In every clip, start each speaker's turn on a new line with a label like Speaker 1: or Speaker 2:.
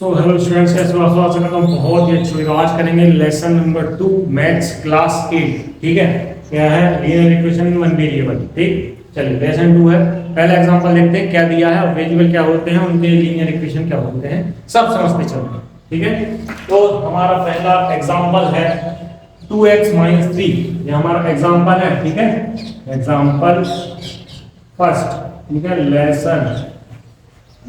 Speaker 1: So hello students, कैसे हो? आशा करता हूँ बहुत ही अच्छे होगा। आज करेंगे लेसन नंबर 2 मैथ्स क्लास 8। ठीक है, क्या है? Linear equation one variable. ठीक, चलिए लेसन 2 है। पहला एग्जांपल देखते हैं क्या दिया है और वेरिएबल क्या होते हैं, उनके लीनियर इक्वेशन क्या होते हैं, सब समझते चलते हैं। ठीक है, तो हमारा पहला एग्जांपल है 2x - 3। ये हमारा एग्जांपल है। ठीक है, एग्जांपल फर्स्ट। ठीक है, लेसन,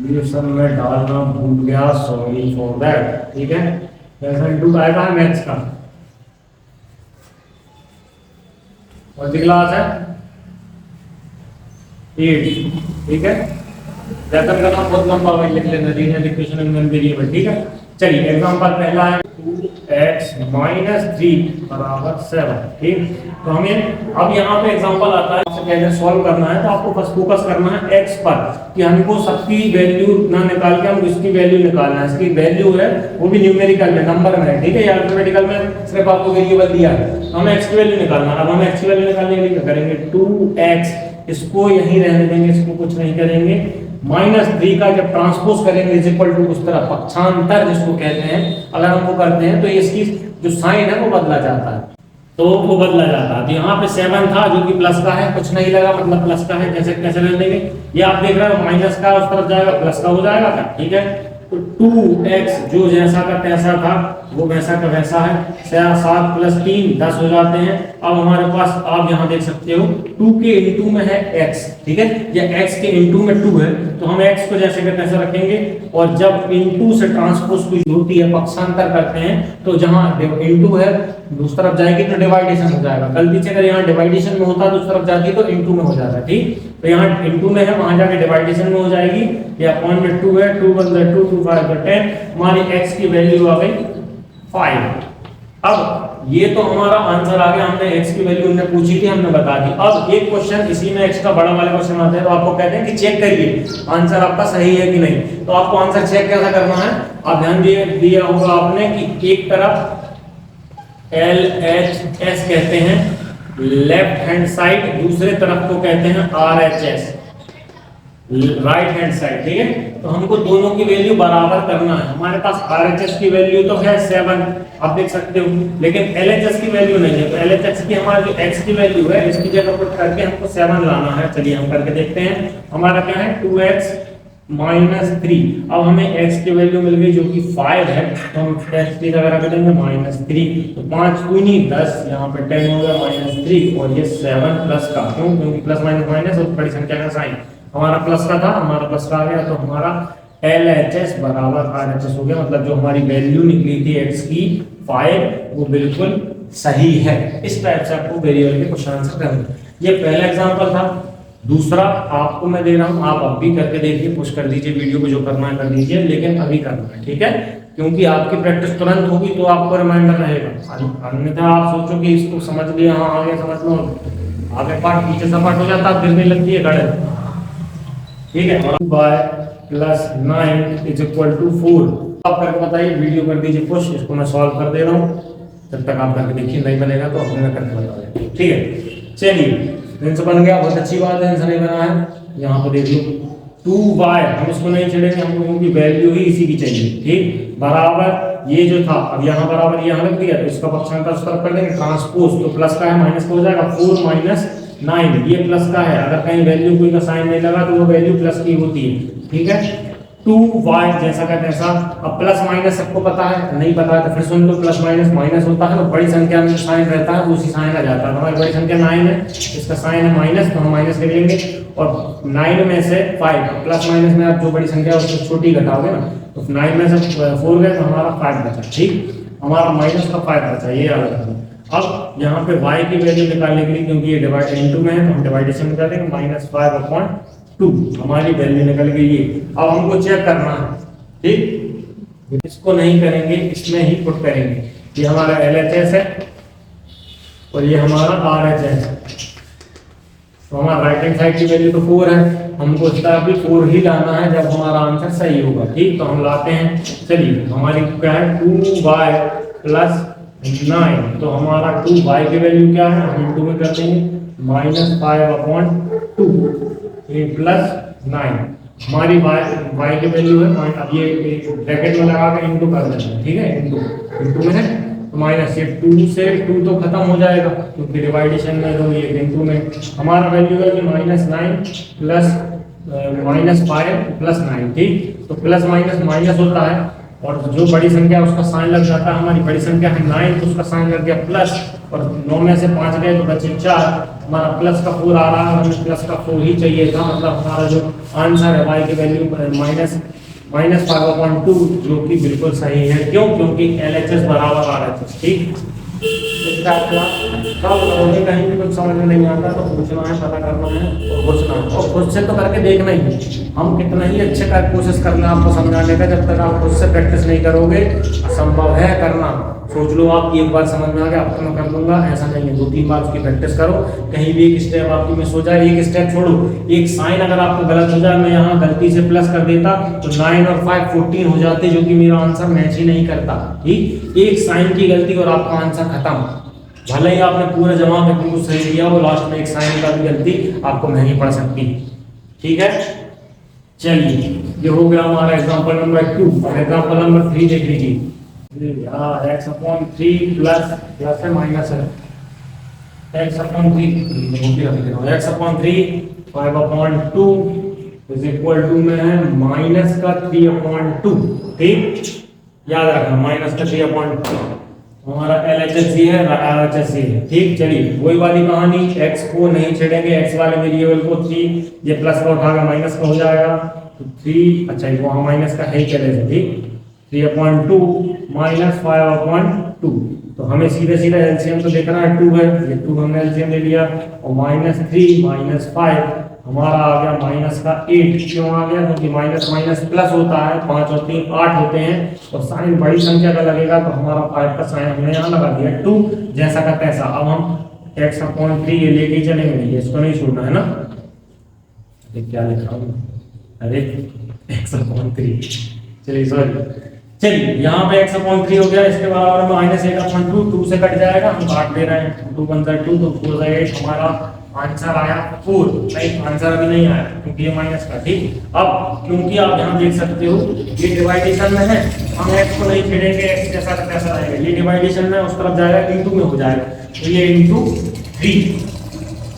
Speaker 1: ये सब मैं डालना भूल गया, सॉरी फॉर दैट। ठीक है, लेसन 2 आएगा मैथ्स का। कौन सी क्लास है? 8। ठीक है, लेसन करना बहुत लंबा है, लिख लेना लीनियर इक्वेशन एंड वेरिएबल। ठीक है, चलिए एग्जांपल पहला है 2x - 3 बराबर 7। ठीक, तो हमें अब यहाँ पे एग्जांपल आता है, आपसे कैसे सॉल्व करना है, तो आपको बस फोकस करना है x पर कि हमको सबकी वैल्यू ना निकाल के हमको इसकी वैल्यू निकालना है। इसकी वैल्यू है वो भी न्यूमेरिकल में, नंबर में है। ठीक है, या अल्फाबेटिकल में सिर्फ आपको वेरिएबल दिया है, तो हमें x की वैल्यू निकालना है। अब हम x की वैल्यू निकालने के लिए क्या करेंगे? 2x, इसको यहीं रहने देंगे, इसको कुछ नहीं करेंगे। -3 का जब ट्रांसपोज करेंगे इज इक्वल टू उस तरह पक्षांतर जिसको कहते हैं, अगर हम वो करते हैं तो इसकी जो साइन है वो बदला जाता है, तो वो बदला जाता है। तो यहाँ पे 7 था जो कि प्लस का है, कुछ नहीं लगा मतलब प्लस का है, कैसे कैसे ले लेंगे? ये आप देख रहे हो माइनस का उस तरफ जाएगा, प्लस का हो जाएगा क्या? ठीक है, तो 2x जो जैसा का तैसा था वो वैसा का वैसा है। 7 + 3 10 हो जाते हैं। अब हमारे पास आप यहाँ देख सकते हो 2 के इनटू में है x। ठीक है, या x के इनटू में 2 है, तो हम x को जैसे का तैसा रखेंगे। और जब इनटू से ट्रांसपोज की होती है, पक्षांतर करते हैं, तो जहाँ इनटू है उस तरफ जाएगी तो डिवाइडेशन हो जाएगा। गलती से अगर यहाँ डिवाइडेशन में होता तो उस तरफ जाती तो इनटू में हो जाता। ठीक, तो यहाँ इनटू में है, वहां जाके डिवाइडेशन में हो जाएगी। या अपॉन में 2 है, 2 × 2 2 5 10, हमारी x की वैल्यू आ गई 5। अब ये तो हमारा आंसर आ गया, हमने x की वैल्यू हमने पूछी थी, हमने बता दी। अब एक क्वेश्चन इसी में x का बड़ा वाला क्वेश्चन आता है, तो आपको कहते हैं कि चेक करिए आंसर आपका सही है कि नहीं। तो आपको आंसर चेक कैसा करना है? आप ध्यान दिया होगा आपने कि एक तरफ LHS कहते हैं लेफ्ट हैंड साइड, दूसरे तरफ को कहते हैं RHS राइट हैंड साइड। ठीक है, तो हमको दोनों की वैल्यू बराबर करना है। हमारे पास RHS की वैल्यू तो है 7, आप देख सकते हो, लेकिन LHS की वैल्यू नहीं है। तो LHS की हमारी जो x की वैल्यू है, इसकी जगह पर करके हमको 7 लाना है। चलिए हम करके देखते हैं। हमारा क्या है? 2x - 3। अब हमें x की वैल्यू मिल गई जो कि 5 है, तो हम x की जगह रख देंगे -3। तो 5 दूनी 10, यहाँ पे 10 हो गया -3, और ये 7 प्लस का, क्यों? क्योंकि प्लस माइनस माइनस और बड़ी संख्या का साइन हमारा प्लस का था, हमारा प्लस का आ गया, तो हमारा LHS बराबर RHS हो गया। मतलब जो हमारी वैल्यू निकली थी x की 5, वो बिल्कुल सही है। इस टाइप से आपको वेरिएबल के क्वेश्चन आंसर करना। ये पहला एग्जांपल था। दूसरा आपको मैं दे रहा हूं, आप अब भी करके देखिए, पुश कर दीजिए वीडियो को, जो करना है कर दीजिए, लेकिन अभी करना है। ठीक है, क्योंकि आपकी प्रैक्टिस तुरंत होगी तो आपको रिमाइंडर रहेगा। अन्यथा आप सोचो कि इसको समझ लिया, हाँ आगे समझ लो, आगे पार्ट पीछे सपाट हो जाता है, गिरने लगती है गणित। ठीक है, 2y + 9 = 4। आप करके बताइए, वीडियो कर दीजिए पुश, इसको मैं सॉल्व कर दे रहा हूँ। जब तक आप करके देखिए, नहीं बनेगा तो अपने में करके बता दें। ठीक है, चलिए आंसर बन गया, बहुत अच्छी बात है। आंसर नहीं बना है, यहाँ पर देख लो 2y, हम इसको नहीं छेड़ेंगे, हमको क्योंकि वैल्यू ही इसी की चाहिए। ठीक, बराबर ये जो था, अब यहाँ बराबर यहाँ रख दिया, तो इसका पक्षांतर उस तरफ कर देंगे, ट्रांसपोज, तो प्लस का है माइनस का हो जाएगा। 4 - 9, ये प्लस का है, अगर कहीं वैल्यू कोई का साइन नहीं लगा तो वो वैल्यू प्लस की होती है। ठीक है, 2y जैसा का तैसा। अब प्लस माइनस सबको पता है, नहीं पता है तो फिर सुन लो, प्लस माइनस माइनस होता है, तो बड़ी संख्या में साइन रहता है उसी साइन आ जाता है। हमारी बड़ी संख्या 9 है, इसका साइन है माइनस, तो हम माइनस कर लेंगे। और 9 में से 5, प्लस माइनस में आप जो बड़ी संख्या है उसको छोटी घटाओगे ना, तो 9 में से 4 गए तो हमारा 5 बचा। ठीक, हमारा माइनस का 5 बचा, ये याद रखना। अब यहाँ पे y की वैल्यू निकालने के लिए, क्योंकि ये डिवाइड इनटू में है, तो हम डिवाइडेशन में कर देंगे, -5/2 हमारी वैल्यू निकल गई ये। अब हमको चेक करना है। ठीक, इसको नहीं करेंगे, इसमें ही पुट करेंगे। ये हमारा LHS है और ये हमारा RHS है। तो हमारा राइट हैंड साइड की वैल्यू तो 4 है, हमको इस तरफ भी 4 ही लाना है जब हमारा आंसर सही होगा। ठीक, तो हम लाते हैं। चलिए हमारी क्या है? 2y + 9, तो हमारा 2y की वैल्यू क्या है? हम इनटू में कर देंगे, -5/2 + 9। हमारी y की वैल्यू है पॉइंट, अब ये ब्रैकेट में लगा के इनटू कर देते हैं, ठीक है, इनटू में है तो माइनस, ये 2 से 2 तो खत्म हो जाएगा क्योंकि डिवाइडेशन में तो ये इनटू में हमारा वैल्यू है कि -9 प्लस -5 प्लस 9, ठीक। तो प्लस माइनस माइनस होता है और जो बड़ी संख्या उसका साइन लग जाता है, हमारी बड़ी संख्या है 9 तो उसका साइन लग गया प्लस, और 9 में से 5 गए तो बचे 4, हमारा प्लस का 4 आ रहा है, हमें प्लस का 4 ही चाहिए था, मतलब हमारा जो आंसर है y की वैल्यू -5/2, जो कि बिल्कुल सही है। क्यों? क्योंकि LHS बराबर RHS, ठीक। इसका मुझे कहीं भी कुछ समझ में नहीं आता तो पूछना है, पता करना है और पूछना है, और खुद से तो करके देखना ही है। हम कितना ही अच्छे का कोशिश कर लें आपको समझाने का, जब तक आप खुद से प्रैक्टिस नहीं करोगे असंभव है करना। सोच लो आप एक बार समझ में आ गया अब तो मैं कर लूंगा, ऐसा नहीं है, 2-3 बार उसकी प्रैक्टिस करो, कहीं भी एक स्टेप आपकी मिस हो जाए, एक स्टेप छोड़ो, एक साइन अगर आपको गलत हो जाए, मैं यहाँ गलती से प्लस कर देता तो 9 और 5 14 हो जाते, जो कि मेरा आंसर मैच ही नहीं करता, ठीक। एक साइन की गलती और आपका आंसर खत्म। भले ही आपने पूरा जवाब में बिल्कुल सही दिया हो, लास्ट में एक साइन का भी गलती आपको महंगी पड़ सकती, ठीक है। चलिए ये हो गया हमारा एग्जांपल नंबर 2। एग्जांपल नंबर 3 देख लीजिए। x/3 प्लस है माइनस है, x/3 5/2 इज इक्वल टू में है माइनस का 3/2, ठीक। याद रखना माइनस का 3/2, हमारा LHS है, RHS है, ठीक। चलिए वही वाली कहानी, x को नहीं छेड़ेंगे, x वाले वेरिएबल को 3, ये प्लस का उठाकर माइनस का हो जाएगा तो 3, अच्छा ये वहाँ माइनस का है ही पहले से, ठीक। 3/2 -5/2, तो हमें सीधे सीधा एलसीएम तो देखना है, 2 है, ये 2 हमने एलसीएम ले लिया, और -3 -5 हमारा आ गया माइनस का 8। क्यों आ गया? क्योंकि माइनस माइनस प्लस होता है, 5 और 3 8 होते हैं, और साइन बड़ी संख्या का लगेगा तो हमारा 5 का साइन हमने यहाँ लगा दिया 2, जैसा का तैसा। अब हम x/3 ये लेके चलेंगे, ये इसको नहीं छोड़ना है ना, क्या लिखा हूँ, अरे x/3, चलिए सॉरी, चलिए यहाँ पे x/3 हो गया, इसके बराबर में -8/2, 2 से कट जाएगा, हम काट दे रहे हैं, 2 1 2 तो 4 8, हमारा आंसर आया 4। नहीं, आंसर अभी नहीं आया क्योंकि ये माइनस का, ठीक। अब क्योंकि आप यहाँ देख सकते हो ये डिवाइडेशन में है, हम x को नहीं छेड़ेंगे, x जैसा का तैसा रहेगा, ये डिवाइडेशन में उस तरफ जाएगा, इनटू में हो जाएगा, तो ये इनटू 3,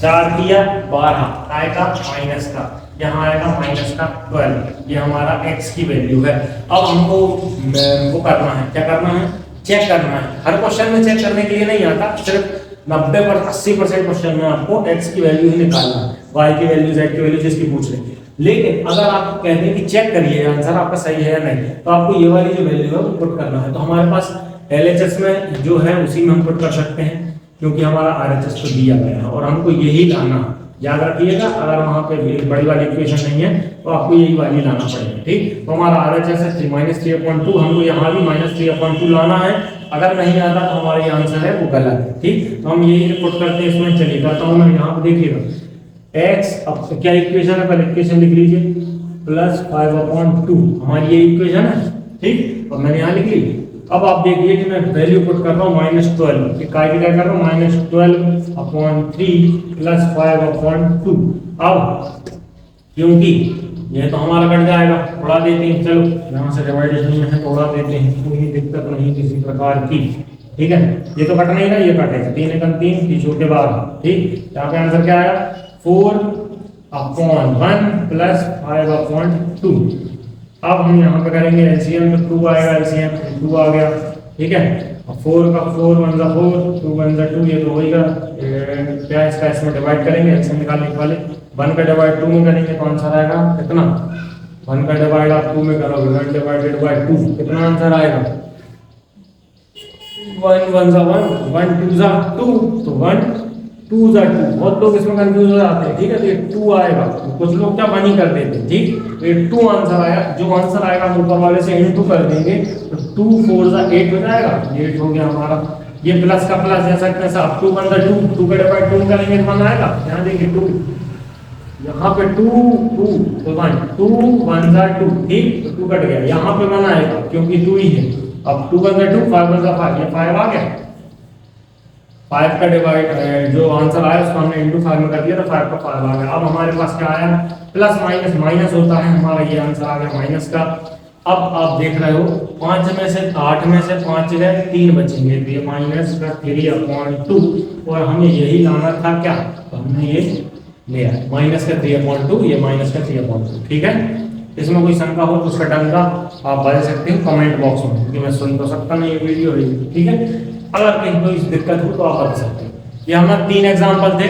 Speaker 1: 4 किया 12 आएगा माइनस का, यहाँ आएगा माइनस का 12, ये हमारा x की वैल्यू है। अब हमको वो करना है, क्या करना है, चेक करना है। हर क्वेश्चन में चेक करने के लिए नहीं आता, सिर्फ 80% क्वेश्चन में आपको x की वैल्यू ही निकालना है, y की वैल्यू z की वैल्यू जिसकी पूछ लेंगे। लेकिन अगर आप कहते हैं कि चेक करिए आंसर आपका सही है या नहीं, तो आपको ये वाली जो वैल्यू है वो पुट करना है। तो हमारे पास LHS में जो है उसी में हम पुट कर सकते हैं, क्योंकि हमारा RHS तो दिया गया है और हमको यही लाना है। याद रखिएगा, अगर वहाँ पे बड़ी वाली इक्वेशन नहीं है तो आपको यही वाली लाना पड़ेगा, ठीक। तो हमारा RHS है -3/2, हमको यहाँ भी -3/2 लाना है। अगर नहीं आता तो हमारा ये आंसर है वो गलत है, ठीक। तो हम यही पुट करते हैं इसमें। चलिए करता हूँ मैं, यहाँ पे देखिएगा x, अब क्या इक्वेशन है, पहले इक्वेशन लिख लीजिए, +5/2 हमारी ये इक्वेशन है, ठीक, और मैंने यहाँ लिख ली। अब आप देखिए कि मैं वैल्यू पुट कर रहा हूँ -12, क्या कर रहा हूँ, -12/3 +5/2। अब क्योंकि ये तो हमारा कट जाएगा, उड़ा देते हैं, चलो यहाँ से डिवाइडेशन है तो उड़ा देते हैं, कोई दिक्कत नहीं किसी प्रकार की, ठीक है। ये तो कटना ही ना, ये कटेगा, 3 एकम 3, 3 के बाद, ठीक। यहाँ पे आंसर क्या आया, 4/1 +5/2। अब हम यहाँ पे करेंगे एलसीएम, तो 2 आएगा, एलसीएम 2 आ गया, ठीक है। 4 का 4 1 जा 4, 2 1 जा 2, ये तो होगा, क्या इसका इसमें डिवाइड करेंगे, एलसीएम निकालने वाले 1 का डिवाइड 2 में करेंगे तो आंसर आएगा कितना, 1 का डिवाइड आप 2 में करोगे, 1 डिवाइडेड बाय 2, कितना आंसर आएगा, 1 1 जा 1, 1 2 जा 2, तो 1 2 जा 2। बहुत लोग इसमें कंफ्यूज हो जाते हैं, ठीक है। तो ये 2 आएगा, कुछ लोग क्या 1 ही कर देते हैं, ठीक। तो ये 2 आंसर आया, जो आंसर आएगा हम ऊपर वाले से इनटू कर देंगे, तो 2 4 जा 8 हो जाएगा, 8 हो गया हमारा। ये प्लस का प्लस जैसा कैसा, 2 1 जा 2, 2 का डिवाइड 2 करेंगे तो 1 आएगा, यहाँ देखिए 2, यहाँ पे 2 2 तो 1, 2 1 जा 2, ठीक, तो 2 कट गया, यहाँ पे 1 आएगा क्योंकि 2 ही है। अब 2 1 जा 2, 5 1 जा 5, ये 5 आ गया, 5 का डिवाइड जो आंसर आया उसको हमने इंटू 5 में कर दिया तो 5 का 5 आ गया। अब हमारे पास क्या आया, प्लस माइनस माइनस होता है, हमारा ये आंसर आ गया माइनस का। अब आप देख रहे हो 5 में से 8 में से 5 गए, 3 बचेंगे, तो ये माइनस का 3/2 और हमें यही लाना था क्या, तो हमने ये लिया माइनस का 3/2, ये माइनस का 3/2। ठीक है, इसमें कोई शंका हो तो उसका डंका आप बता सकते हो कमेंट बॉक्स में, क्योंकि मैं सुन तो सकता नहीं ये वीडियो। ठीक है, अगर कहीं कोई दिक्कत हो तो आप बता सकते हो। ये हमारे 3 एग्जाम्पल थे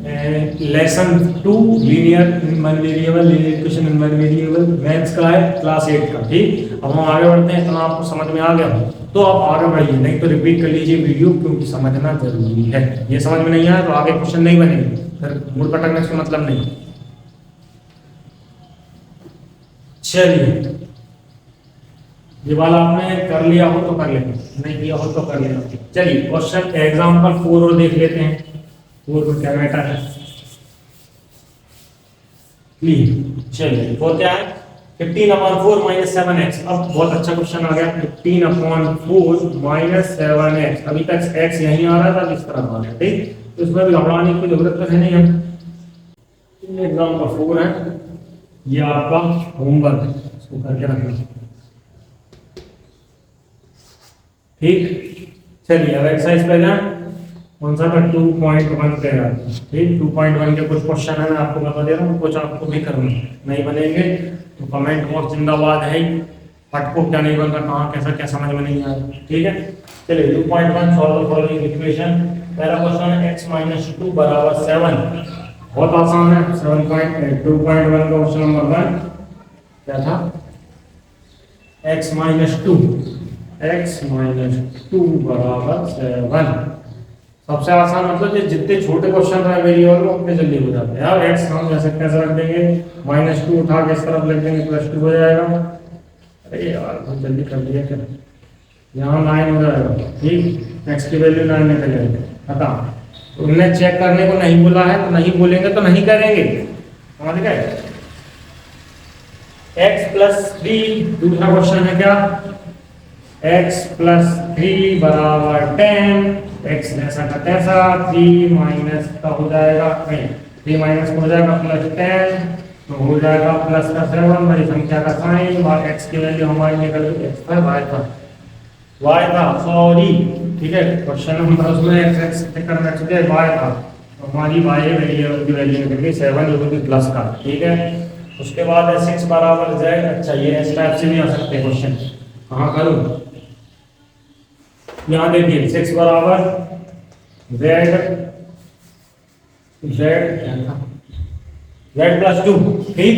Speaker 1: lesson 2 linear in variable, linear equation in variable, maths का है क्लास 8 का। ठीक, अब हम आगे बढ़ते हैं। इतना आपको समझ में आ गया तो आप आगे बढ़िए, नहीं तो रिपीट कर लीजिए वीडियो, क्योंकि समझना जरूरी है। ये समझ में नहीं आया तो आगे क्वेश्चन नहीं बनेंगे, फिर मूड पटकने का मतलब नहीं। चलिए, ये वाला आपने कर लिया हो तो कर लेना, नहीं किया हो तो कर लेना। चलिए क्वेश्चन एग्जांपल 4 और देख लेते हैं। 4 में क्या मैटर है, चलिए 4 क्या है, 15/4 - 7x। अब बहुत अच्छा क्वेश्चन आ गया, 15/4 - 7x। अभी तक x यहीं आ रहा था, इस तरह आ गया। ठीक, तो इसमें भी घबराने की जरूरत तो है नहीं। हम एग्जांपल 4 है, ये आपका होमवर्क है, इसको करके रखना। ठीक, चलिए अब एक्सरसाइज पे जाएं। कौन सा था, 2.1 पे है। ठीक, 2.1 के कुछ क्वेश्चन है, मैं आपको बता दे रहा हूँ, कुछ आपको भी करना है। नहीं बनेंगे तो कमेंट बॉक्स जिंदाबाद है ही, फटको क्या नहीं बन रहा, कहाँ कैसा क्या समझ में नहीं आया। ठीक है, चलिए 2.1 सॉल्व द फॉलोइंग इक्वेशन। पहला क्वेश्चन है x - 2 = 7। बहुत आसान है। 2.1 का क्वेश्चन नंबर 1 क्या था, x - 2 = 7। सबसे आसान मतलब ये जितने छोटे क्वेश्चन रहे वेरिएबल में उतने जल्दी हो जाते हैं यार। x हम जैसे कैसे रख देंगे, -2 उठा के इस तरफ लिख देंगे, +2 हो जाएगा। अरे यार बहुत जल्दी कर दिया क्या, यहाँ 9 हो जाएगा। ठीक, x की वैल्यू 9 निकल जाएगी, खत्म। उन्हें चेक करने को नहीं बोला है तो नहीं बोलेंगे तो नहीं करेंगे, समझ गए। x + 3, दूसरा क्वेश्चन है क्या, x + 3 = 10। x जैसा का तैसा, 3 माइनस का हो जाएगा, नहीं 3 माइनस हो जाएगा +10, तो हो जाएगा प्लस का 7, बड़ी संख्या का साइन, और x की वैल्यू हमारी निकल गई, x था y था सॉरी। ठीक है, क्वेश्चन नंबर उसमें x करना चाहिए, y था, तो हमारी y वेरिएबल की वैल्यू निकल गई 7, जो कि प्लस का। ठीक है, उसके बाद है 6 = z। अच्छा, ये इस टाइप से भी आ सकते हैं क्वेश्चन, कहाँ करूँ, यहाँ देखिए 6 = z + 2। ठीक,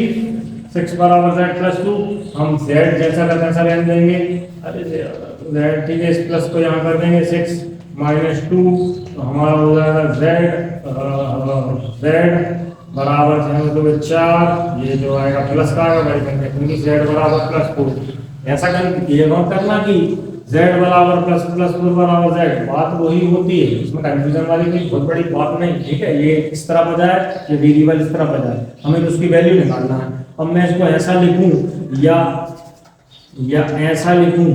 Speaker 1: 6 = z + 2, हम z जैसा का तैसा रहने देंगे। अरे z, ठीक है, इस प्लस को यहाँ कर देंगे 6 - 2, तो हमारा हो जाएगा z बराबर 4। ये जो आएगा प्लस का आएगा, बड़ी संख्या, क्योंकि z = +4। ऐसा ये मत करना कि z = +4 z, बात वही होती है, इसमें कंफ्यूजन वाली कोई बहुत बड़ी बात नहीं। ठीक है, ये इस तरह बजाय, ये वेरिएबल इस तरह बजाय, हमें तो उसकी वैल्यू निकालना है। अब मैं इसको ऐसा लिखूं या ऐसा लिखूं,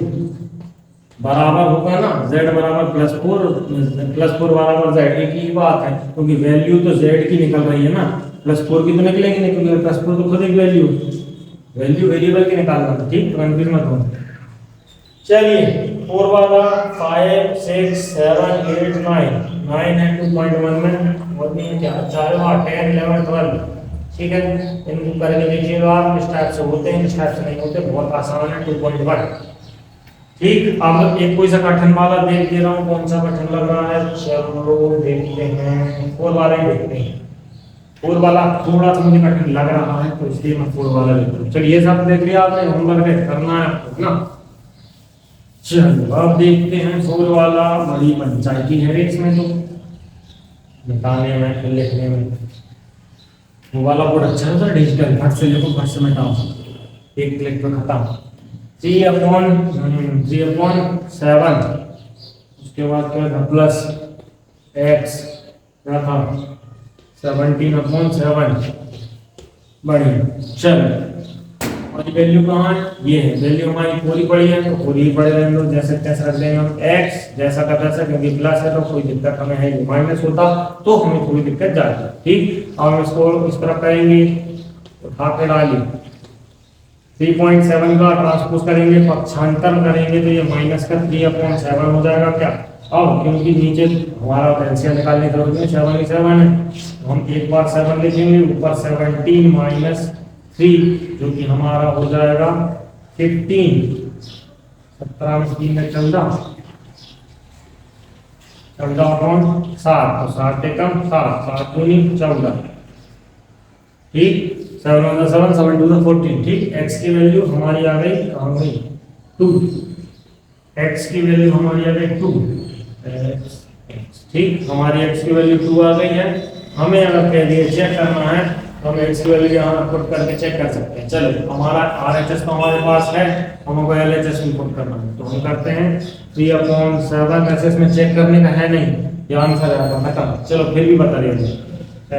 Speaker 1: बराबर होगा ना, z = +4 z, एक ही बात है, क्योंकि वैल्यू तो z की निकल रही है ना, +4 की तो निकलेगी नहीं, क्योंकि +4 तो खुद एक वैल्यू वेरिएबल की निकालना। ठीक, तो कंफ्यूज मत हो। चलिए 4 वाला 5 6 7 8 9 है 2.1 में, और नहीं क्या, अच्छा है 10 11 12। ठीक है, इनको करके देखिएगा आप, इस टाइप से होते हैं, इस टाइप से नहीं होते, बहुत आसान है 2.1। ठीक, अब एक कोई सा कठिन वाला देख दे रहा हूँ, कौन सा कठिन लग रहा है, चलो देखते हैं, 4 वाला ही देखते हैं। 4 वाला थोड़ा सा मुझे कठिन लग रहा है, तो इसलिए मैं 4 वाला लेता हूँ। चलिए, सब देख लिया आपने, होमवर्क करना है आपको ना। चलो अब देखते हैं 4 वाला, बड़ी पंचायती है इसमें तो बताने में, लिखने में। वो वाला बोर्ड अच्छा होता है डिजिटल, फट से लिखो फट से मिटाओ, एक क्लिक पे खत्म। 3/7, उसके बाद क्या था, प्लस x क्या था 17/7। बढ़िया, चलो हमारी वैल्यू कहाँ है, ये है वैल्यू हमारी पूरी पड़ी है, तो पूरी पड़े रहने दो, जैसे तैसे रख देंगे हम x जैसा का तैसा, क्योंकि प्लस है तो कोई दिक्कत हमें है, माइनस होता तो हमें थोड़ी दिक्कत जाती। ठीक, अब हम इसको इस तरफ करेंगे, उठा के डालिए 3.7 का ट्रांसपोज करेंगे, पक्षांतर करेंगे तो ये माइनस का 3/7 हो जाएगा क्या। अब क्योंकि नीचे हमारा एलसीएम निकालने की जरूरत है, 7 ही 7 है, तो हम एक बार 7 लिखेंगे, ऊपर 17 माइनस 3 जो कि हमारा हो जाएगा 15, 17 में 3 में 14, 14/7, तो 7 एकम 7, 7 दूनी 14। ठीक, 7 1 7 7 2 14। ठीक, x की वैल्यू हमारी आ गई, कहाँ गई 2, x की वैल्यू हमारी आ गई 2। ठीक, हमारी x की वैल्यू 2 आ गई है। हमें अगर कह दिए चेक करना है तो हम x की वैल्यू यहाँ पुट करके चेक कर सकते हैं। चलो, हमारा RHS तो हमारे पास है, हमको LHS इनपुट करना है, तो हम करते हैं 3/7। ऐसे इसमें चेक करने का है नहीं, ये आंसर है खत्म। चलो फिर भी बता दीजिए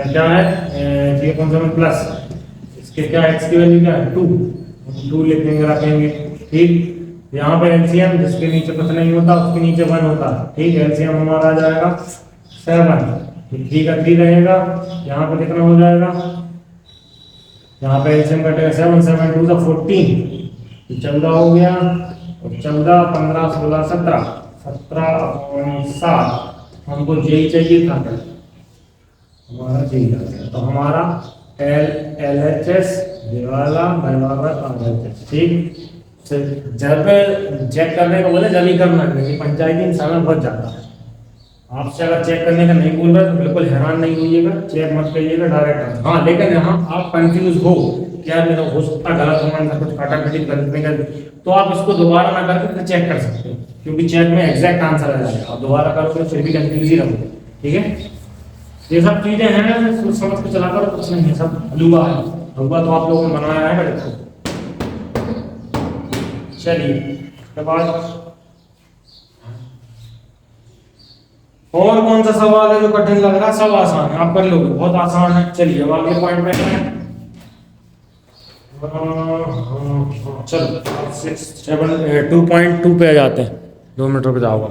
Speaker 1: क्या है, 3/7 प्लस इसके क्या x की वैल्यू क्या है 2, 2 लिखेंगे रखेंगे। ठीक, यहाँ पे एलसीएम जिसके नीचे कुछ नहीं होता उसके नीचे 1 होता। ठीक, एलसीएम हमारा आ जाएगा 7, 3 का 3 रहेगा, यहाँ पे कितना हो जाएगा, यहाँ पे एलसीएम कटेगा 7, 7 2 14, 14 हो गया, और 14 15 16 17, 17/7 हमको जेई चाहिए था, हमारा जेई आ गया, तो हमारा LHS ये वाला बराबर RHS। ठीक, जब चेक करने को बोले जल्दी करना है, पंचायती इंसान बहुत ज्यादा है। आपसे अगर चेक करने का नहीं बोल रहा तो बिल्कुल हैरान नहीं होइएगा, चेक मत करिएगा डायरेक्ट। हाँ, लेकिन यहाँ आप कंफ्यूज हो क्या मेरा हो सकता गलत होना, कुछ काटापीटी करने का, तो आप इसको दोबारा ना करके फिर चेक कर सकते हो, क्योंकि चेक में एग्जैक्ट आंसर आ जाएगा। आप दोबारा करोगे फिर भी कंफ्यूज ही रहोगे। ठीक है, ये सब चीजें हैं, सोच समझ के चला करो, कुछ नहीं है, सब हलवा है। हलवा तो आप लोगों ने बनाया है बड़े। चलिए, उसके बाद और कौन सा सवाल है जो कठिन लग रहा है? सब आसान है, आप कर लोगे, बहुत आसान है। चलिए अब अगले पॉइंट पे हैं। चलो 2.2 पे आ जाते हैं, 2 मिनट रुक जाओगा।